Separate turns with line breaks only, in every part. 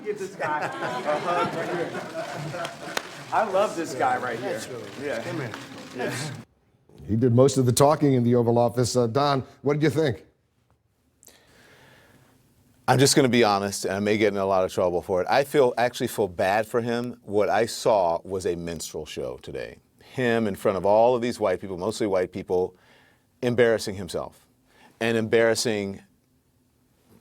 Get this guy a hug right here. I love this guy right here. Yeah. Come here. Yes.
He did most of the talking in the Oval Office. Don, what did you think?
I'm just going to be honest, and I may get in a lot of trouble for it. I actually feel bad for him. What I saw was a minstrel show today. Him in front of all of these white people, mostly white people, embarrassing himself and embarrassing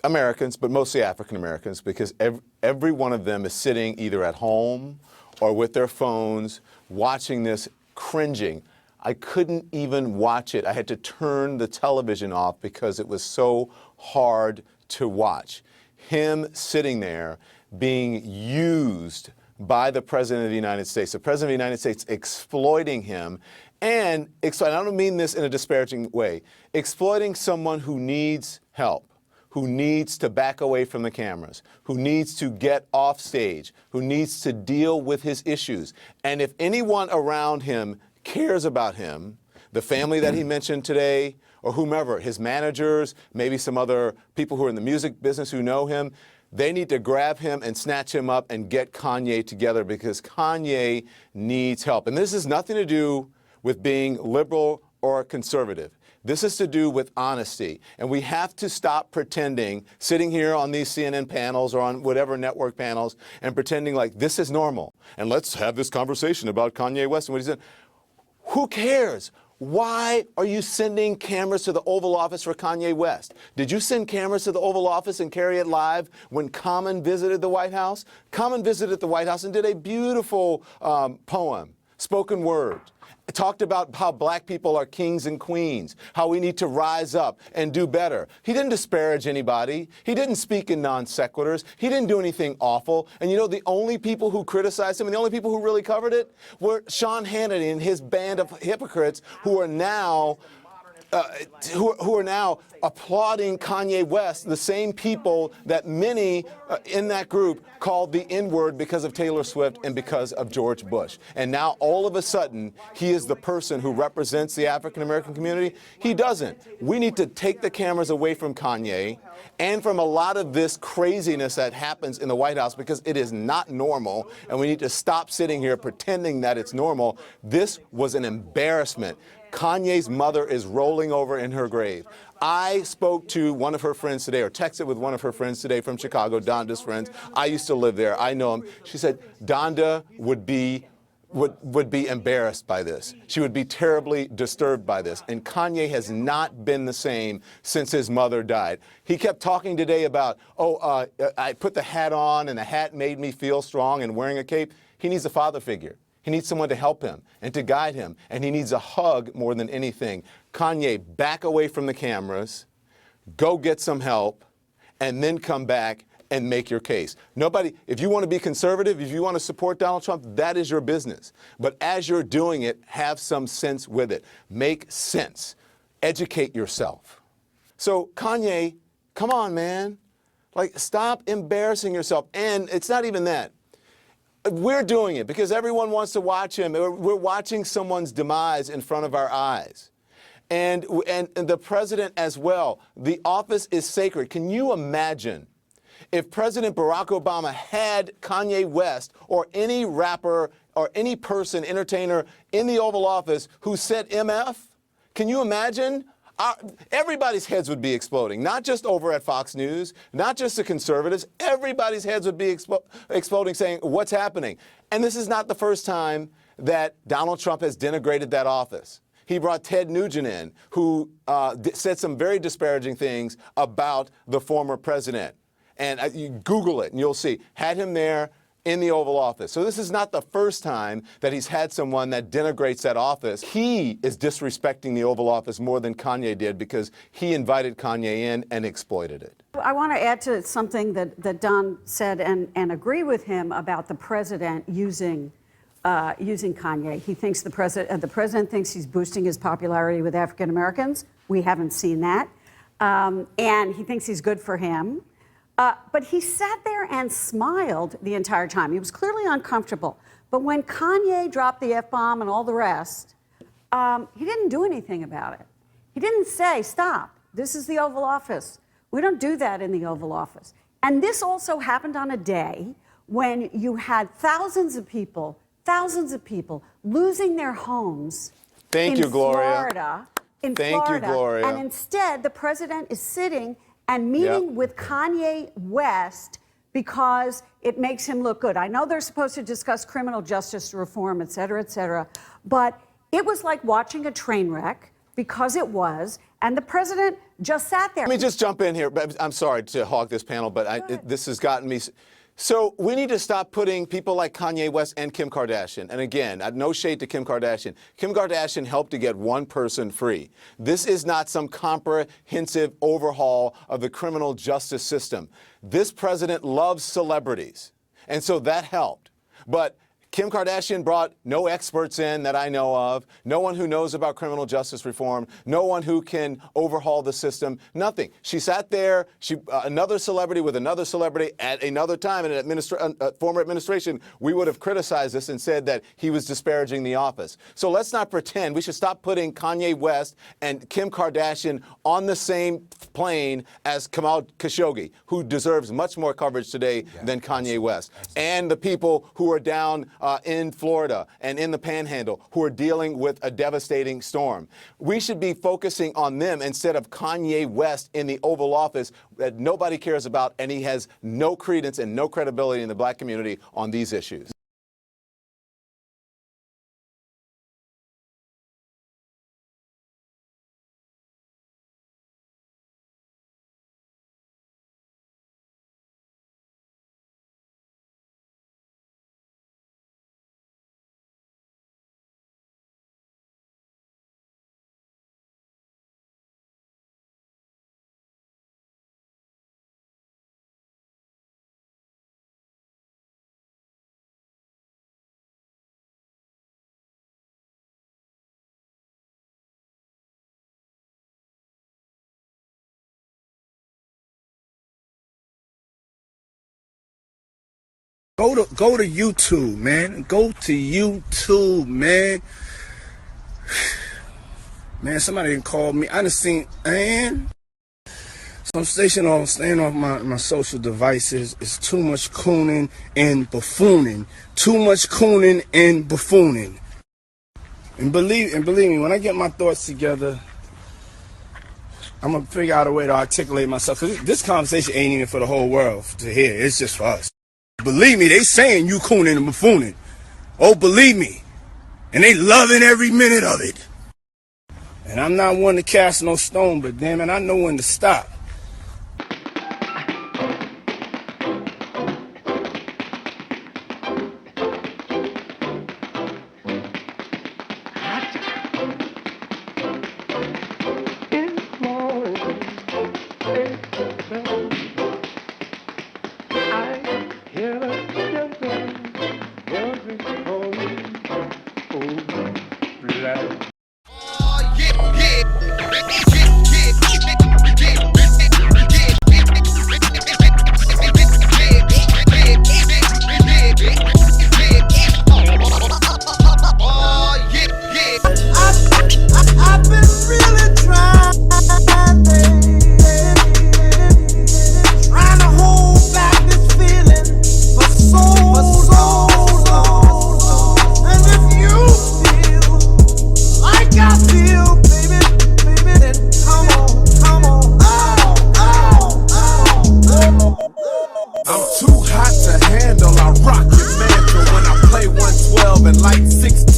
Americans, but mostly African Americans, because every one of them is sitting either at home or with their phones watching this, cringing. I couldn't even watch it. I had to turn the television off because it was so hard to watch. Him sitting there being used by the President of the United States, the President of the United States exploiting him, and I don't mean this in a disparaging way, exploiting someone who needs help, who needs to back away from the cameras, who needs to get off stage, who needs to deal with his issues. And if anyone around him cares about him, the family that he mentioned today, or whomever, his managers, maybe some other people who are in the music business who know him, they need to grab him and snatch him up and get Kanye together, because Kanye needs help. And this has nothing to do with being liberal or conservative. This is to do with honesty. And we have to stop pretending, sitting here on these CNN panels or on whatever network panels, and pretending like this is normal. And let's have this conversation about Kanye West and what he said. Who cares? Why are you sending cameras to the Oval Office for Kanye West? Did you send cameras to the Oval Office and carry it live when Common visited the White House? Common visited the White House and did a beautiful poem, spoken word. It talked about how black people are kings and queens, how we need to rise up and do better. He didn't disparage anybody. He didn't speak in non sequiturs. He didn't do anything awful. And you know, the only people who criticized him and the only people who really covered it were Sean Hannity and his band of hypocrites who are now applauding Kanye West, the same people that many in that group called the N-word because of Taylor Swift and because of George Bush. And now all of a sudden, he is the person who represents the African American community. He doesn't. We need to take the cameras away from Kanye and from a lot of this craziness that happens in the White House, because it is not normal, and we need to stop sitting here pretending that it's normal. This was an embarrassment. Kanye's mother is rolling over in her grave. I spoke to one of her friends today, or texted with one of her friends today from Chicago, Donda's friends. I used to live there. I know him. She said Donda would be embarrassed by this. She would be terribly disturbed by this. And Kanye has not been the same since his mother died. He kept talking today about, I put the hat on and the hat made me feel strong, and wearing a cape. He needs a father figure. He needs someone to help him and to guide him, and he needs a hug more than anything. Kanye, back away from the cameras, go get some help, and then come back and make your case. Nobody, if you want to be conservative, if you want to support Donald Trump, that is your business. But as you're doing it, have some sense with it. Make sense. Educate yourself. So Kanye, come on, man. Like, stop embarrassing yourself. And it's not even that. We're doing it because everyone wants to watch him. We're watching someone's demise in front of our eyes. And the president as well. The office is sacred. Can you imagine if President Barack Obama had Kanye West or any rapper or any person, entertainer in the Oval Office who said MF? Can you imagine? Everybody's heads would be exploding, not just over at Fox News, not just the conservatives. Everybody's heads would be exploding, saying, what's happening? And this is not the first time that Donald Trump has denigrated that office. He brought Ted Nugent in, who said some very disparaging things about the former president. And you Google it and you'll see. Had him there in the Oval Office. So this is not the first time that he's had someone that denigrates that office. He is disrespecting the Oval Office more than Kanye did, because he invited Kanye in and exploited it.
I want to add to something that Don said and agree with him about the president using Kanye. He thinks the president thinks he's boosting his popularity with African Americans. We haven't seen that. And he thinks he's good for him. But he sat there and smiled the entire time. He was clearly uncomfortable. But when Kanye dropped the F-bomb and all the rest, he didn't do anything about it. He didn't say, stop. This is the Oval Office. We don't do that in the Oval Office. And this also happened on a day when you had thousands of people losing their homes
Thank you, Gloria.
Florida. In
Thank
Florida.
you, Gloria.
And instead, the president is sitting and meeting with Kanye West because it makes him look good. I know they're supposed to discuss criminal justice reform, et cetera, but it was like watching a train wreck, because it was, and the president just sat there.
Let me just jump in here. I'm sorry to hog this panel, but this has gotten me. So we need to stop putting people like Kanye West and Kim Kardashian. And again, no shade to Kim Kardashian. Kim Kardashian helped to get one person free. This is not some comprehensive overhaul of the criminal justice system. This president loves celebrities, and so that helped. But Kim Kardashian brought no experts in that I know of, no one who knows about criminal justice reform, no one who can overhaul the system, nothing. She sat there, another celebrity with another celebrity at another time in an former administration, we would have criticized this and said that he was disparaging the office. So let's not pretend. We should stop putting Kanye West and Kim Kardashian on the same plane as Jamal Khashoggi, who deserves much more coverage today than Kanye West, and the people who are down in Florida and in the Panhandle who are dealing with a devastating storm. We should be focusing on them instead of Kanye West in the Oval Office that nobody cares about, and he has no credence and no credibility in the black community on these issues.
Go to YouTube, man. Go to YouTube, man. Man, somebody didn't call me. I done seen, man. So I'm staying off my social devices. It's too much cooning and buffooning. Too much cooning and buffooning. And believe me, when I get my thoughts together, I'm gonna figure out a way to articulate myself. Cause this conversation ain't even for the whole world to hear. It's just for us. Believe me, they saying you cooning and buffooning. Oh, believe me. And they loving every minute of it. And I'm not one to cast no stone, but damn it, I know when to stop. I'm too hot to handle. I rock your mantle when I play 112 and light 16.